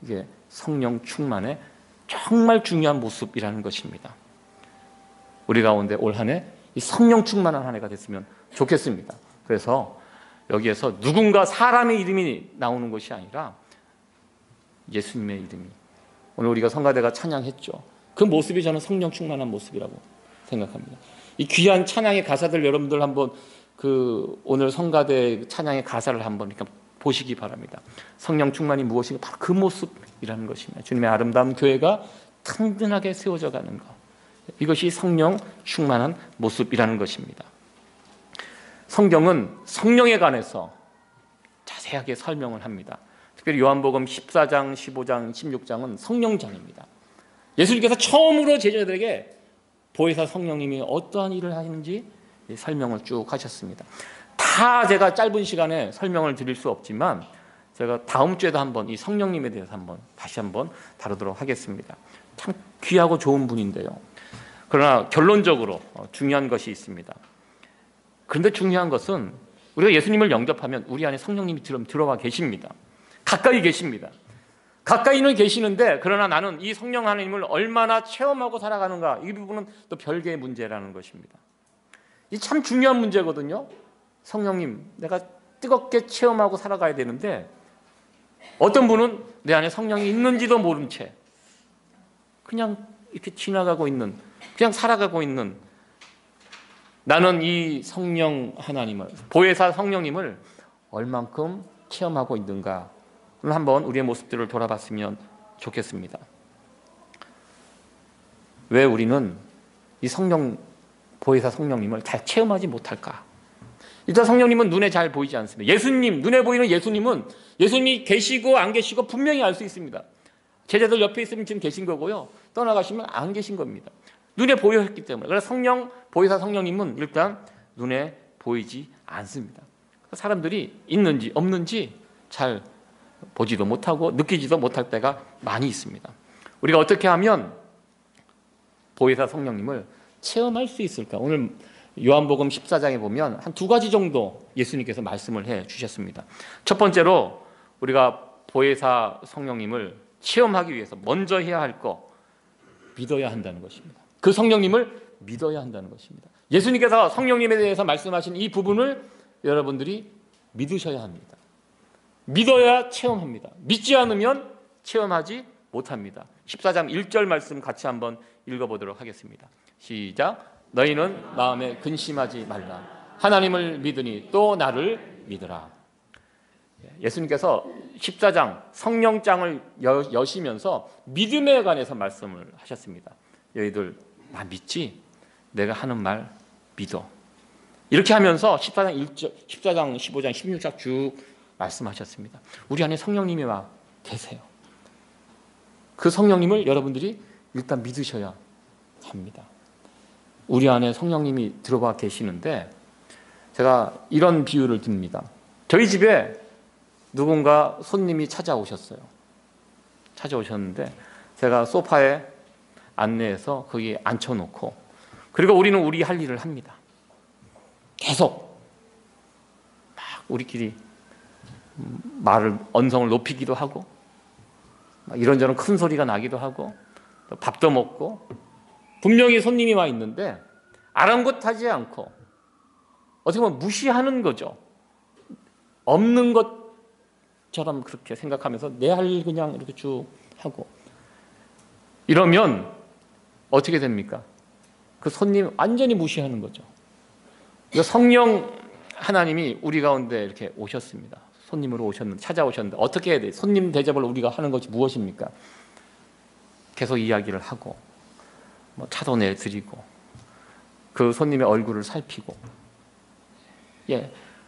Speaker 1: 이게 성령 충만의 정말 중요한 모습이라는 것입니다. 우리 가운데 올 한 해 이 성령 충만한 한 해가 됐으면 좋겠습니다. 그래서 여기에서 누군가 사람의 이름이 나오는 것이 아니라 예수님의 이름이, 오늘 우리가 성가대가 찬양했죠. 그 모습이 저는 성령 충만한 모습이라고 생각합니다. 이 귀한 찬양의 가사들 여러분들 한번 오늘 성가대 찬양의 가사를 한번 보시기 바랍니다. 성령 충만이 무엇인가? 바로 그 모습이라는 것입니다. 주님의 아름다운 교회가 든든하게 세워져 가는 것, 이것이 성령 충만한 모습이라는 것입니다. 성경은 성령에 관해서 자세하게 설명을 합니다. 특별히 요한복음 14장, 15장, 16장은 성령장입니다. 예수님께서 처음으로 제자들에게 보혜사 성령님이 어떠한 일을 하시는지 설명을 쭉 하셨습니다. 다 제가 짧은 시간에 설명을 드릴 수 없지만 제가 다음 주에도 한번 이 성령님에 대해서 다시 한번 다루도록 하겠습니다. 참 귀하고 좋은 분인데요. 그러나 결론적으로 중요한 것이 있습니다. 그런데 중요한 것은 우리가 예수님을 영접하면 우리 안에 성령님이 들어와 계십니다. 가까이 계십니다. 가까이는 계시는데, 그러나 나는 이 성령 하나님을 얼마나 체험하고 살아가는가, 이 부분은 또 별개의 문제라는 것입니다. 이 참 중요한 문제거든요. 성령님, 내가 뜨겁게 체험하고 살아가야 되는데 어떤 분은 내 안에 성령이 있는지도 모른 채 그냥 이렇게 지나가고 있는, 그냥 살아가고 있는, 나는 이 성령 하나님을, 보혜사 성령님을 얼만큼 체험하고 있는가, 한번 우리의 모습들을 돌아봤으면 좋겠습니다. 왜 우리는 이 보혜사 성령님을 잘 체험하지 못할까? 일단 성령님은 눈에 잘 보이지 않습니다. 예수님, 눈에 보이는 예수님은 예수님이 계시고 안 계시고 분명히 알 수 있습니다. 제자들 옆에 있으면 지금 계신 거고요, 떠나가시면 안 계신 겁니다. 눈에 보였기 때문에. 그래서 보혜사 성령님은 일단 눈에 보이지 않습니다. 사람들이 있는지 없는지 잘 보지도 못하고 느끼지도 못할 때가 많이 있습니다. 우리가 어떻게 하면 보혜사 성령님을 체험할 수 있을까? 오늘 요한복음 14장에 보면 한 두 가지 정도 예수님께서 말씀을 해 주셨습니다. 첫 번째로 우리가 보혜사 성령님을 체험하기 위해서 먼저 해야 할 거, 믿어야 한다는 것입니다. 그 성령님을 믿어야 한다는 것입니다. 예수님께서 성령님에 대해서 말씀하신 이 부분을 여러분들이 믿으셔야 합니다. 믿어야 체험합니다. 믿지 않으면 체험하지 못합니다. 14장 1절 말씀 같이 한번 읽어보도록 하겠습니다. 시작. 너희는 마음에 근심하지 말라. 하나님을 믿으니 또 나를 믿으라. 예수님께서 14장 성령장을 여시면서 믿음에 관해서 말씀을 하셨습니다. 너희들 나 믿지? 내가 하는 말 믿어. 이렇게 하면서 14장, 15장, 16장 쭉 말씀하셨습니다. 우리 안에 성령님이 와 계세요. 그 성령님을 여러분들이 일단 믿으셔야 합니다. 우리 안에 성령님이 들어와 계시는데 제가 이런 비유를 듭니다. 저희 집에 누군가 손님이 찾아오셨는데 제가 소파에 안내해서 거기에 앉혀놓고 그리고 우리는 우리 할 일을 합니다. 계속 막 우리끼리 언성을 높이기도 하고 이런저런 큰 소리가 나기도 하고 밥도 먹고 분명히 손님이 와 있는데 아랑곳하지 않고 어떻게 보면 무시하는 거죠. 없는 것처럼 그렇게 생각하면서 내 할 일 그냥 이렇게 쭉 하고 이러면 어떻게 됩니까? 그 손님 완전히 무시하는 거죠. 성령 하나님이 우리 가운데 이렇게 오셨습니다. 손님으로 찾아오셨는데 어떻게 해야 돼요? 손님 대접을 우리가 하는 것이 무엇입니까? 계속 이야기를 하고 차도 내드리고 그 손님의 얼굴을 살피고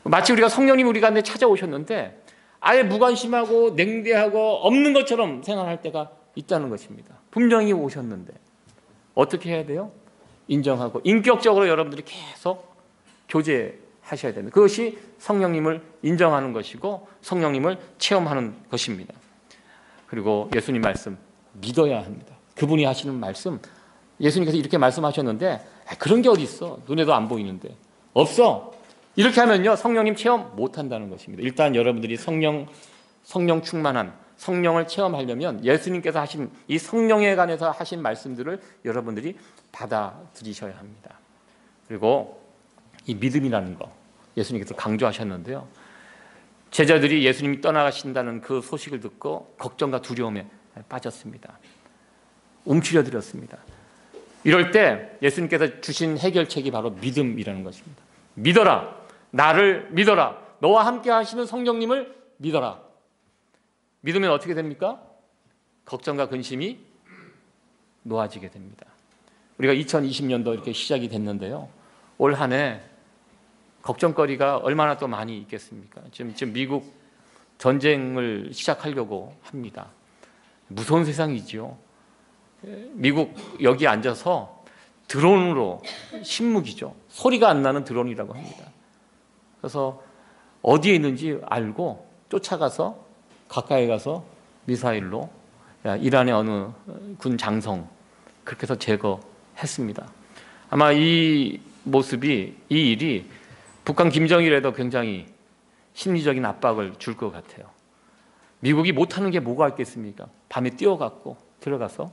Speaker 1: 마치 우리가 성령님이 우리 가운데 찾아오셨는데 아예 무관심하고 냉대하고 없는 것처럼 생각할 때가 있다는 것입니다. 분명히 오셨는데 어떻게 해야 돼요? 인정하고 인격적으로 여러분들이 계속 교제하셔야 됩니다. 그것이 성령님을 인정하는 것이고 성령님을 체험하는 것입니다. 그리고 예수님 말씀 믿어야 합니다. 그분이 하시는 말씀 예수님께서 이렇게 말씀하셨는데 그런 게 어디 있어? 눈에도 안 보이는데 없어. 이렇게 하면요 성령님 체험 못한다는 것입니다. 일단 여러분들이 성령 충만한 성령을 체험하려면 예수님께서 하신 이 성령에 관해서 하신 말씀들을 여러분들이 받아들이셔야 합니다. 그리고 이 믿음이라는 거 예수님께서 강조하셨는데요. 제자들이 예수님이 떠나가신다는 그 소식을 듣고 걱정과 두려움에 빠졌습니다. 움츠려들었습니다. 이럴 때 예수님께서 주신 해결책이 바로 믿음이라는 것입니다. 믿어라. 나를 믿어라. 너와 함께 하시는 성령님을 믿어라. 믿으면 어떻게 됩니까? 걱정과 근심이 놓아지게 됩니다. 우리가 2020년도 이렇게 시작이 됐는데요. 올 한 해 걱정거리가 얼마나 또 많이 있겠습니까? 지금 미국 전쟁을 시작하려고 합니다. 무서운 세상이지요. 미국 여기 앉아서 드론으로 신무기죠. 소리가 안 나는 드론이라고 합니다. 그래서 어디에 있는지 알고 쫓아가서 가까이 가서 미사일로 이란의 어느 군 장성 그렇게 해서 제거했습니다. 아마 이 모습이 이 일이 북한 김정일에도 굉장히 심리적인 압박을 줄 것 같아요. 미국이 못하는 게 뭐가 있겠습니까? 밤에 뛰어갔고 들어가서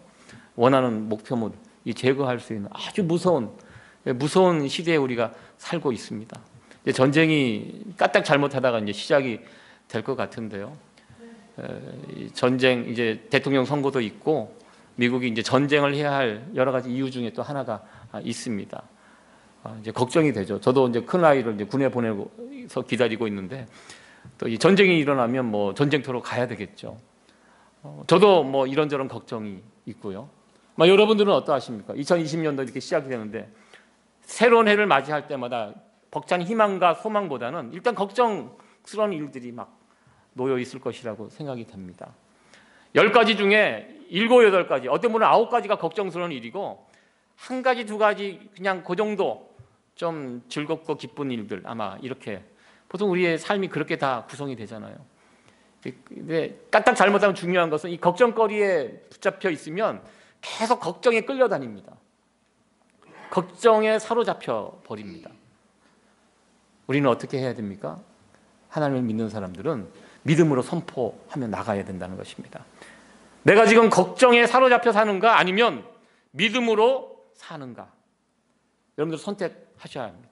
Speaker 1: 원하는 목표물 제거할 수 있는 아주 무서운 시대에 우리가 살고 있습니다. 이제 전쟁이 까딱 잘못하다가 이제 시작이 될 것 같은데요. 전쟁 이제 대통령 선거도 있고 미국이 이제 전쟁을 해야 할 여러 가지 이유 중에 또 하나가 있습니다. 이제 걱정이 되죠. 저도 이제 큰 아이를 이제 군에 보내서 기다리고 있는데 또 이 전쟁이 일어나면 뭐 전쟁터로 가야 되겠죠. 저도 뭐 이런저런 걱정이 있고요. 여러분들은 어떠하십니까? 2020년도 이렇게 시작이 되는데 새로운 해를 맞이할 때마다 벅찬 희망과 소망보다는 일단 걱정스러운 일들이 막 놓여 있을 것이라고 생각이 됩니다. 10가지 중에 7, 8가지, 어떤 분은 9가지가 걱정스러운 일이고 한 가지, 두 가지 그냥 그 정도 좀 즐겁고 기쁜 일들 아마 이렇게 보통 우리의 삶이 그렇게 다 구성이 되잖아요. 근데 까딱 잘못하면 중요한 것은 이 걱정거리에 붙잡혀 있으면 계속 걱정에 끌려다닙니다. 걱정에 사로잡혀 버립니다. 우리는 어떻게 해야 됩니까? 하나님을 믿는 사람들은 믿음으로 선포하며 나가야 된다는 것입니다. 내가 지금 걱정에 사로잡혀 사는가 아니면 믿음으로 사는가? 여러분들 선택하셔야 합니다.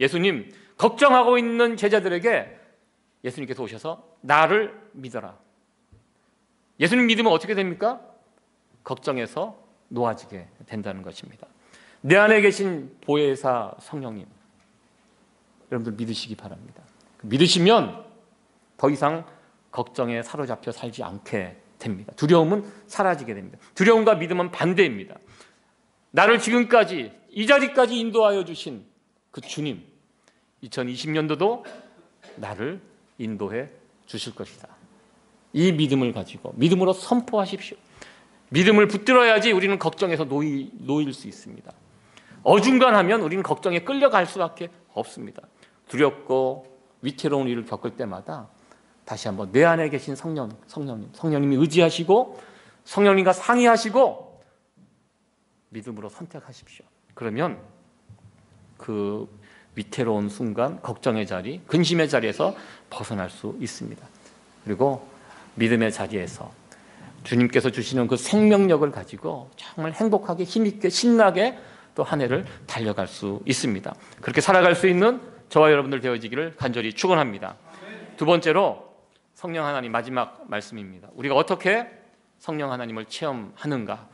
Speaker 1: 예수님 걱정하고 있는 제자들에게 예수님께서 오셔서 나를 믿어라. 예수님 믿으면 어떻게 됩니까? 걱정에서 놓아지게 된다는 것입니다. 내 안에 계신 보혜사 성령님 여러분들 믿으시기 바랍니다. 믿으시면 더 이상 걱정에 사로잡혀 살지 않게 됩니다. 두려움은 사라지게 됩니다. 두려움과 믿음은 반대입니다. 나를 지금까지 이 자리까지 인도하여 주신 그 주님 2020년도도 나를 인도해 주실 것이다. 이 믿음을 가지고 믿음으로 선포하십시오. 믿음을 붙들어야지 우리는 걱정에서 놓일 수 있습니다. 어중간하면 우리는 걱정에 끌려갈 수밖에 없습니다. 두렵고 위태로운 일을 겪을 때마다 다시 한번 내 안에 계신 성령님이 의지하시고 성령님과 상의하시고 믿음으로 선택하십시오. 그러면 그 위태로운 순간, 걱정의 자리, 근심의 자리에서 벗어날 수 있습니다. 그리고 믿음의 자리에서 주님께서 주시는 그 생명력을 가지고 정말 행복하게 힘있게 신나게 또 한 해를 달려갈 수 있습니다. 그렇게 살아갈 수 있는 저와 여러분들 되어지기를 간절히 축원합니다. 두 번째로 성령 하나님 마지막 말씀입니다. 우리가 어떻게 성령 하나님을 체험하는가?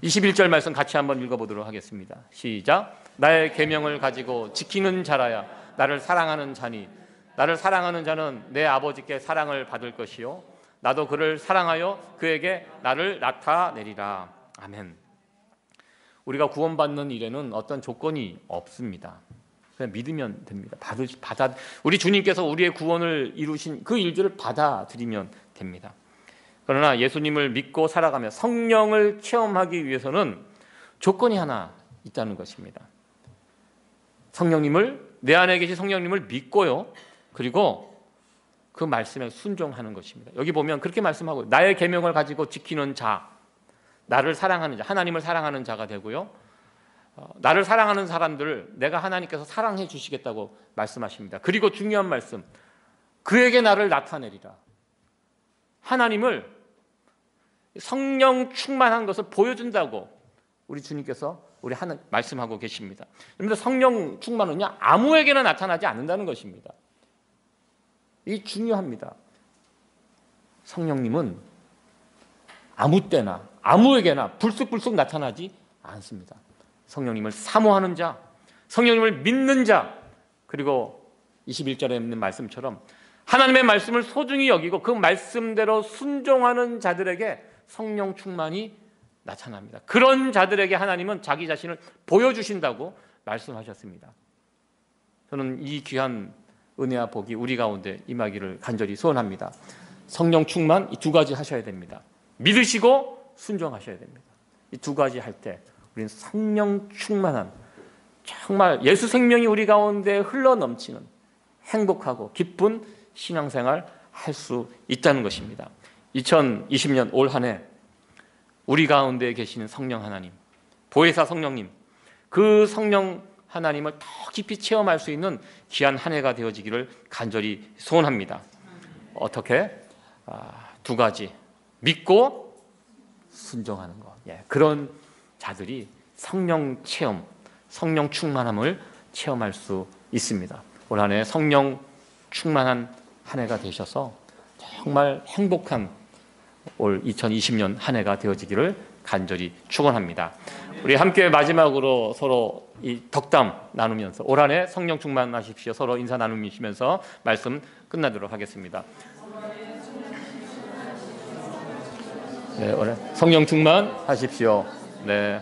Speaker 1: 21절 말씀 같이 한번 읽어보도록 하겠습니다. 시작. 나의 계명을 가지고 지키는 자라야 나를 사랑하는 자니 나를 사랑하는 자는 내 아버지께 사랑을 받을 것이요 나도 그를 사랑하여 그에게 나를 나타내리라. 아멘. 우리가 구원받는 일에는 어떤 조건이 없습니다. 그냥 믿으면 됩니다. 우리 주님께서 우리의 구원을 이루신 그 일들을 받아들이면 됩니다. 그러나 예수님을 믿고 살아가며 성령을 체험하기 위해서는 조건이 하나 있다는 것입니다. 내 안에 계신 성령님을 믿고요. 그리고 그 말씀에 순종하는 것입니다. 여기 보면 그렇게 말씀하고 나의 계명을 가지고 지키는 자, 나를 사랑하는 자, 하나님을 사랑하는 자가 되고요. 나를 사랑하는 사람들을 내가 하나님께서 사랑해 주시겠다고 말씀하십니다. 그리고 중요한 말씀, 그에게 나를 나타내리라. 하나님을 성령 충만한 것을 보여준다고 우리 주님께서 말씀하고 계십니다. 그런데 성령 충만은요 아무에게나 나타나지 않는다는 것입니다. 이 중요합니다. 성령님은 아무 때나 아무에게나 불쑥불쑥 나타나지 않습니다. 성령님을 사모하는 자, 성령님을 믿는 자, 그리고 21절에 있는 말씀처럼 하나님의 말씀을 소중히 여기고 그 말씀대로 순종하는 자들에게 성령 충만이 나타납니다. 그런 자들에게 하나님은 자기 자신을 보여주신다고 말씀하셨습니다. 저는 이 귀한 은혜와 복이 우리 가운데 임하기를 간절히 소원합니다. 성령 충만 이 두 가지 하셔야 됩니다. 믿으시고 순종하셔야 됩니다. 이 두 가지 할 때 우리는 성령 충만한 정말 예수 생명이 우리 가운데 흘러넘치는 행복하고 기쁜 신앙생활 할 수 있다는 것입니다. 2020년 올 한 해 우리 가운데 계시는 성령 하나님, 보혜사 성령님, 그 성령 하나님을 더 깊이 체험할 수 있는 귀한 한 해가 되어지기를 간절히 소원합니다. 어떻게? 두 가지. 믿고 순종하는 것. 그런 자들이 성령 체험, 성령 충만함을 체험할 수 있습니다. 올 한 해 성령 충만한 한 해가 되셔서 정말 행복한 올 2020년 한 해가 되어지기를 간절히 축원합니다. 우리 함께 마지막으로 서로 이 덕담 나누면서 올 한 해 성령 충만하십시오. 서로 인사 나누시면서 말씀 끝나도록 하겠습니다. 네, 올해 성령 충만하십시오. 네,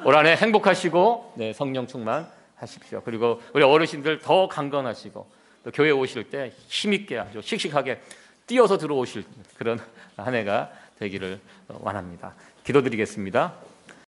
Speaker 1: 올 한 해 행복하시고 네, 성령 충만하십시오. 그리고 우리 어르신들 더 강건하시고 또 교회 오실 때 힘있게 아주 씩씩하게 뛰어서 들어오실 그런 한 해가 되기를 원합니다. 기도드리겠습니다.